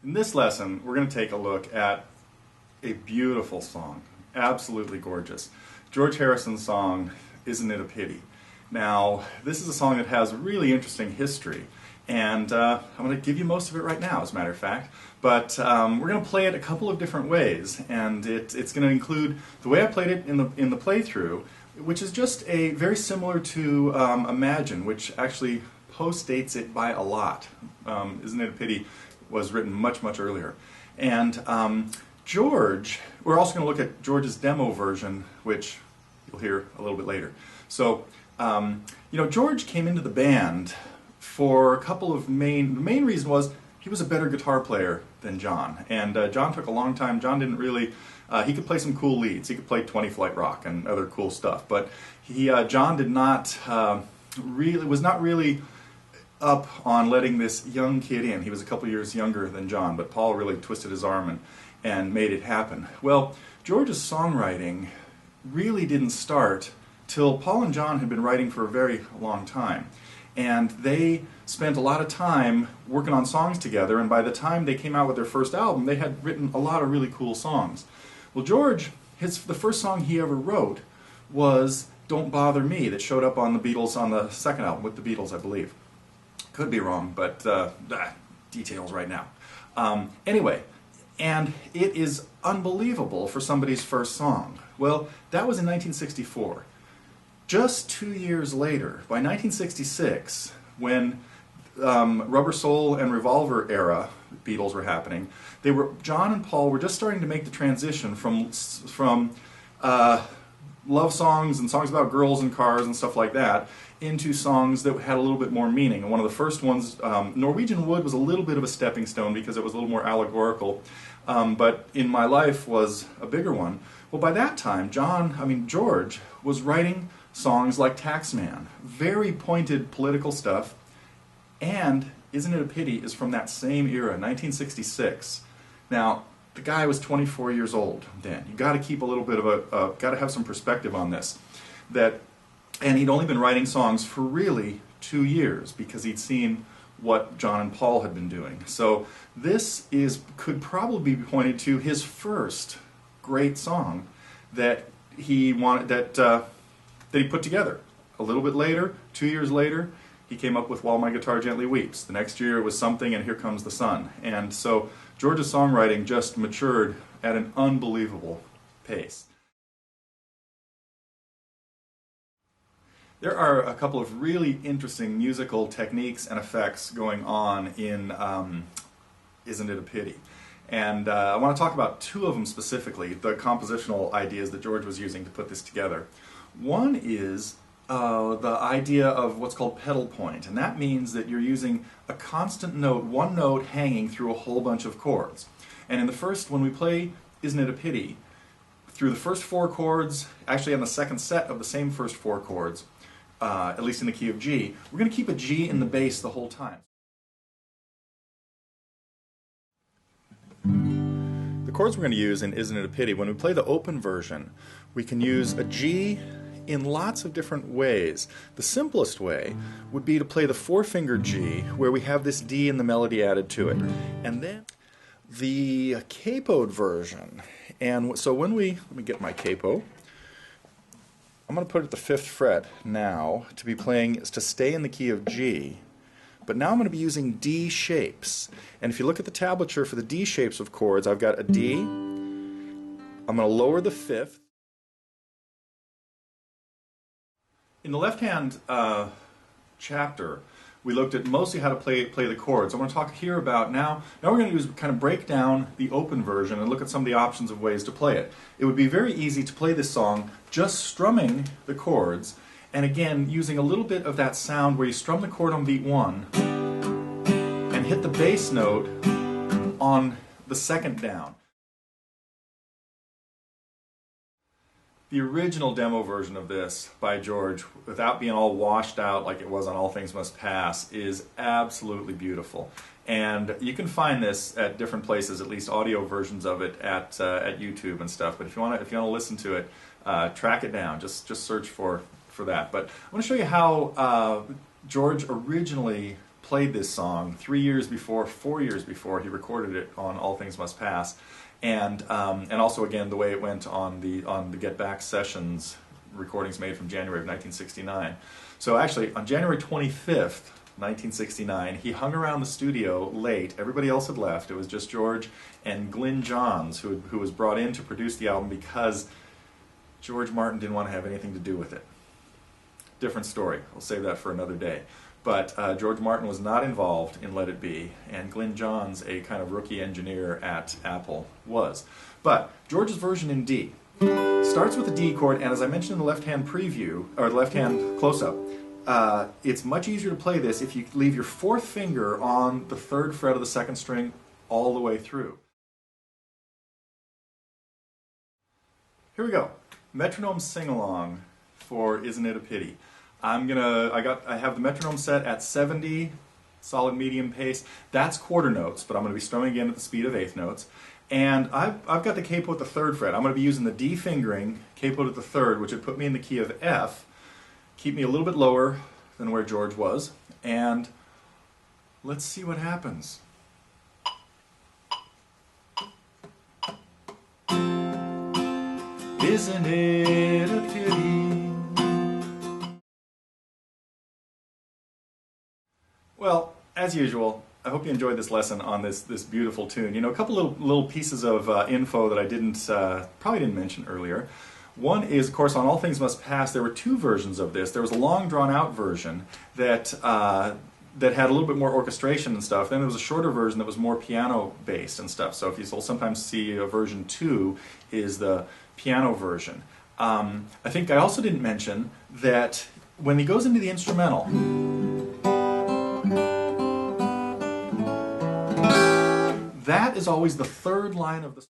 In this lesson, we're going to take a look at a beautiful song, absolutely gorgeous. George Harrison's song, Isn't It a Pity? Now, this is a song that has a really interesting history, and I'm going to give you most of it right now, as a matter of fact. But we're going to play it a couple of different ways, and it's going to include the way I played it in the playthrough, which is just very similar to Imagine, which actually postdates it by a lot. Isn't It a Pity was written much, much earlier. And George, we're also going to look at George's demo version, which you'll hear a little bit later. So, George came into the band for a couple of the main reason was he was a better guitar player than John. And John took a long time. John didn't really, he could play some cool leads. He could play 20 Flight Rock and other cool stuff. But John did not was not really up on letting this young kid in. He was a couple years younger than John, but Paul really twisted his arm and made it happen. Well, George's songwriting really didn't start till Paul and John had been writing for a very long time. And they spent a lot of time working on songs together, and by the time they came out with their first album, they had written a lot of really cool songs. Well, George, the first song he ever wrote was Don't Bother Me, that showed up on the Beatles, on the second album with the Beatles, I believe. Could be wrong, but details right now. Anyway, and it is unbelievable for somebody's first song. Well, that was in 1964. Just 2 years later, by 1966, when Rubber Soul and Revolver era Beatles were happening, John and Paul were just starting to make the transition from love songs and songs about girls and cars and stuff like that into songs that had a little bit more meaning. And one of the first ones, Norwegian Wood, was a little bit of a stepping stone because it was a little more allegorical, but In My Life was a bigger one. Well, by that time, George was writing songs like Taxman, very pointed political stuff, and Isn't It a Pity is from that same era, 1966. Now, the guy was 24 years old then. You got to keep a little bit of got to have some perspective on this. And he'd only been writing songs for really 2 years because he'd seen what John and Paul had been doing. So this could probably be pointed to his first great song that he put together. A little bit later, 2 years later, he came up with While My Guitar Gently Weeps. The next year it was Something and Here Comes the Sun. And so George's songwriting just matured at an unbelievable pace. There are a couple of really interesting musical techniques and effects going on in Isn't It a Pity? And I want to talk about two of them specifically, the compositional ideas that George was using to put this together. One is the idea of what's called pedal point, and that means that you're using a constant note, one note hanging through a whole bunch of chords. And in the first, when we play Isn't It a Pity, through the first 4 chords, actually on the second set of the same first 4 chords, at least in the key of G, we're going to keep a G in the bass the whole time. The chords we're going to use in Isn't It a Pity, when we play the open version, we can use a G in lots of different ways. The simplest way would be to play the 4-finger G, where we have this D and the melody added to it. And then the capoed version, and so let me get my capo. I'm going to put it at the 5th fret now to stay in the key of G, but now I'm going to be using D shapes. And if you look at the tablature for the D shapes of chords, I've got a D, I'm going to lower the 5th. In the left-hand chapter, we looked at mostly how to play the chords. I want to talk here about now we're going to kind of break down the open version and look at some of the options of ways to play it. It would be very easy to play this song just strumming the chords, and again using a little bit of that sound where you strum the chord on beat 1 and hit the bass note on the second down. The original demo version of this by George, without being all washed out like it was on All Things Must Pass, is absolutely beautiful. And you can find this at different places, at least audio versions of it at YouTube and stuff. But if you want to listen to it, track it down. Just search for that. But I want to show you how George originally played played this song 3 years before, 4 years before he recorded it on All Things Must Pass, and also again the way it went on the Get Back sessions recordings made from January of 1969. So actually on January 25th, 1969, he hung around the studio late. Everybody else had left. It was just George and Glyn Johns who was brought in to produce the album because George Martin didn't want to have anything to do with it. Different story. I'll save that for another day. But George Martin was not involved in Let It Be, and Glyn Johns, a kind of rookie engineer at Apple, was. But George's version in D starts with the D chord, and as I mentioned in the left-hand preview, or left-hand close-up, it's much easier to play this if you leave your fourth finger on the third fret of the second string all the way through. Here we go. Metronome sing-along for Isn't It a Pity. I have the metronome set at 70, solid medium pace. That's quarter notes, but I'm going to be strumming again at the speed of eighth notes. And I've got the capo at the third fret. I'm going to be using the D fingering, capoed at the third, which would put me in the key of F, keep me a little bit lower than where George was, and let's see what happens. Isn't it a pity? Well, as usual, I hope you enjoyed this lesson on this beautiful tune. You know, a couple little pieces of info that I probably didn't mention earlier. One is, of course, on All Things Must Pass, there were two versions of this. There was a long, drawn-out version that had a little bit more orchestration and stuff. Then there was a shorter version that was more piano-based and stuff. So if you'll sometimes see a version 2 is the piano version. I think I also didn't mention that when he goes into the instrumental, that is always the third line of the